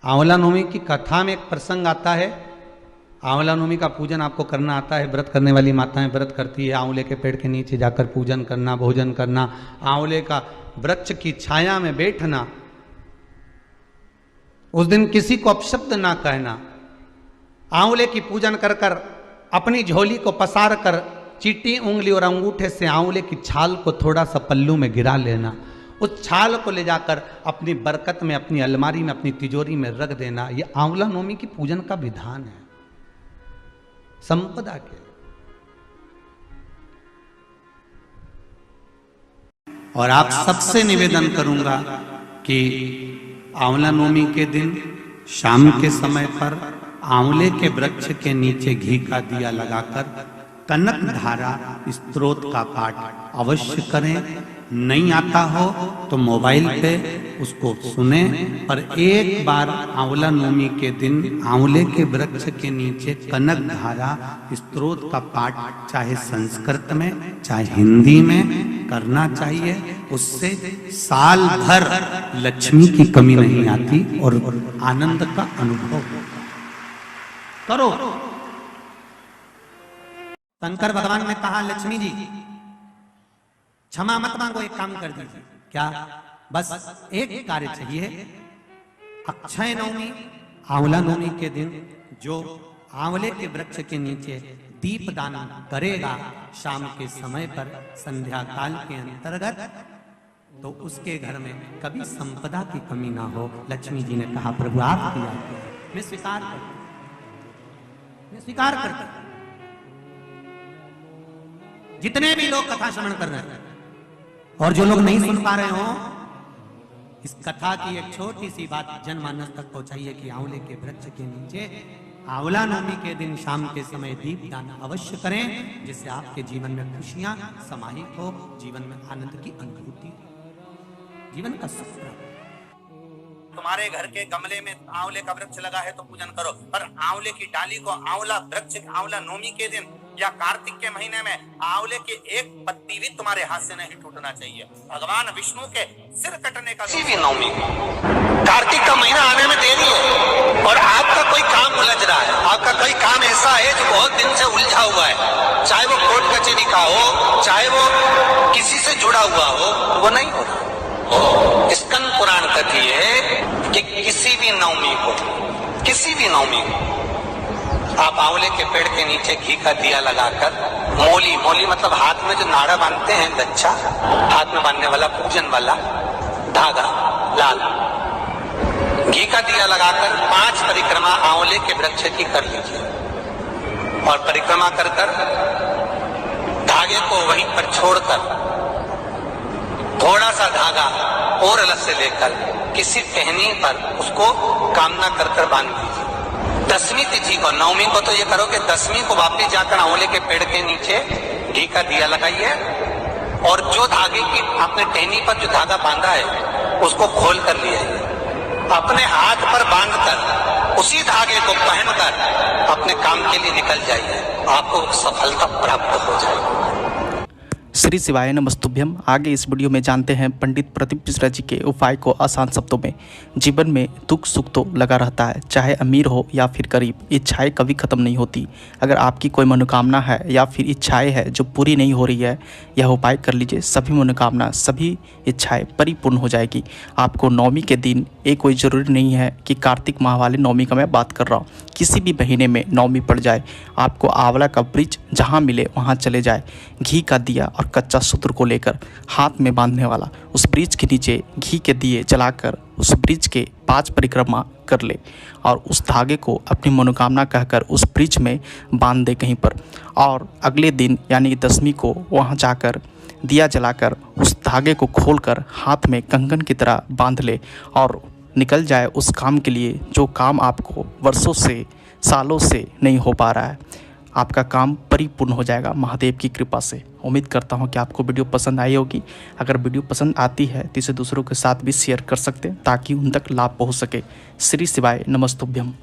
आंवला नवमी की कथा में एक प्रसंग आता है। आंवला नवमी का पूजन आपको करना आता है। व्रत करने वाली माताएं व्रत करती है, आंवले के पेड़ के नीचे जाकर पूजन करना, भोजन करना, आंवले का वृक्ष की छाया में बैठना, उस दिन किसी को अपशब्द ना कहना, आंवले की पूजन कर कर अपनी झोली को पसार कर चीटी उंगली और अंगूठे से आंवले की छाल को थोड़ा सा पल्लू में गिरा लेना, उस छाल को ले जाकर अपनी बरकत में, अपनी अलमारी में, अपनी तिजोरी में रख देना। यह आंवला नवमी की पूजन का विधान है, संपदा के। और आप सबसे निवेदन करूंगा कि आंवला नवमी के दिन शाम के समय पर आंवले के वृक्ष के नीचे घी का दिया लगाकर कनक धारा स्तोत्र का पाठ अवश्य करें। नहीं आता हो तो मोबाइल पे उसको सुने, और एक बार आंवला नवमी के दिन आंवले के वृक्ष के नीचे कनक धारा स्तोत्र का पाठ चाहे संस्कृत में चाहे हिंदी में करना चाहिए। उससे साल भर लक्ष्मी की कमी नहीं आती और आनंद का अनुभव करो। शंकर भगवान ने कहा, लक्ष्मी जी क्षमा मत मांगो, एक काम कर दीजिए। क्या? बस एक कार्य चाहिए। अक्षय नवमी आंवला नवमी के दिन जो आंवले के वृक्ष के नीचे दीप दान करेगा शाम के समय पर संध्या काल के अंतर्गत, तो उसके घर में कभी संपदा की कमी ना हो। लक्ष्मी जी ने कहा, प्रभु आप किया, मैं स्वीकार करता, मैं स्वीकार करता। जितने भी लोग कथा श्रवण कर रहे हैं और जो लोग नहीं सुन पा रहे हो, इस कथा की एक छोटी सी बात जनमानस तक पहुंचाइए कि आंवले के वृक्ष के नीचे आंवला नवमी के दिन शाम के समय दीप दान अवश्य करें, जिससे आपके जीवन में खुशियां समाहित हो, जीवन में आनंद की अनुभूति, जीवन का सुख। तुम्हारे घर के गमले में आंवले का वृक्ष लगा है तो पूजन करो, पर आंवले की डाली को आंवला वृक्ष आंवला नवमी के दिन या कार्तिक के महीने में आंवले के एक पत्ती भी तुम्हारे हाथ से नहीं टूटना चाहिए। भगवान विष्णु के सिर कटने का किसी भी नवमी को, कार्तिक का महीना आने में देरी है और आपका कोई काम उलझ रहा है, आपका कोई काम ऐसा है जो बहुत दिन से उलझा हुआ है, चाहे वो कोर्ट कचहरी का हो, चाहे वो किसी से जुड़ा हुआ हो, वो नहीं हो रहा। स्कंद पुराण कहती है कि किसी भी नवमी को आप आंवले के पेड़ के नीचे घी का दिया लगाकर, मोली मतलब हाथ में जो नाड़ा बांधते हैं, गच्छा हाथ में बांधने वाला, पूजन वाला धागा लाल, घी का दिया लगाकर 5 परिक्रमा आंवले के वृक्ष की कर लीजिए। और परिक्रमा कर कर धागे को वहीं पर छोड़कर थोड़ा सा धागा और अलग से लेकर किसी टहनी पर उसको कामना कर कर बांध दीजिए। 10वीं तिथि को, नवमी को तो ये करो कि 10वीं को वापस जाकर आंवले के पेड़ के नीचे घी का दिया लगाइए और जो धागे की आपने टहनी पर जो धागा बांधा है उसको खोल कर लिया, अपने हाथ पर बांधकर उसी धागे को पहनकर अपने काम के लिए निकल जाइए, आपको सफलता प्राप्त हो जाएगी। श्री शिवाय नमस्तुभ्यम। आगे इस वीडियो में जानते हैं पंडित प्रदीप मिश्रा जी के उपाय को आसान शब्दों में। जीवन में दुख सुख तो लगा रहता है, चाहे अमीर हो या फिर गरीब, इच्छाएं कभी ख़त्म नहीं होती। अगर आपकी कोई मनोकामना है या फिर इच्छाएं है जो पूरी नहीं हो रही है, यह उपाय कर लीजिए, सभी मनोकामना, सभी इच्छाएं परिपूर्ण हो जाएगी। आपको नवमी के दिन, ये कोई ज़रूरी नहीं है कि कार्तिक माह वाले नवमी का मैं बात कर रहा हूँ, किसी भी महीने में नवमी पड़ जाए, आपको आंवला का वृक्ष जहाँ मिले वहाँ चले जाए, घी का दिया और कच्चा सूत्र को लेकर हाथ में बांधने वाला उस वृक्ष के नीचे घी के दिए जलाकर उस वृक्ष के 5 परिक्रमा कर ले और उस धागे को अपनी मनोकामना कहकर उस वृक्ष में बांध दे कहीं पर। और अगले दिन यानी कि 10वीं को वहाँ जाकर दिया जलाकर उस धागे को खोलकर हाथ में कंगन की तरह बांध ले और निकल जाए उस काम के लिए जो काम आपको वर्षों से, सालों से नहीं हो पा रहा है। आपका काम परिपूर्ण हो जाएगा महादेव की कृपा से। उम्मीद करता हूं कि आपको वीडियो पसंद आई होगी। अगर वीडियो पसंद आती है तो इसे दूसरों के साथ भी शेयर कर सकते हैं ताकि उन तक लाभ पहुंच सके। श्री शिवाय नमस्तुभ्यम।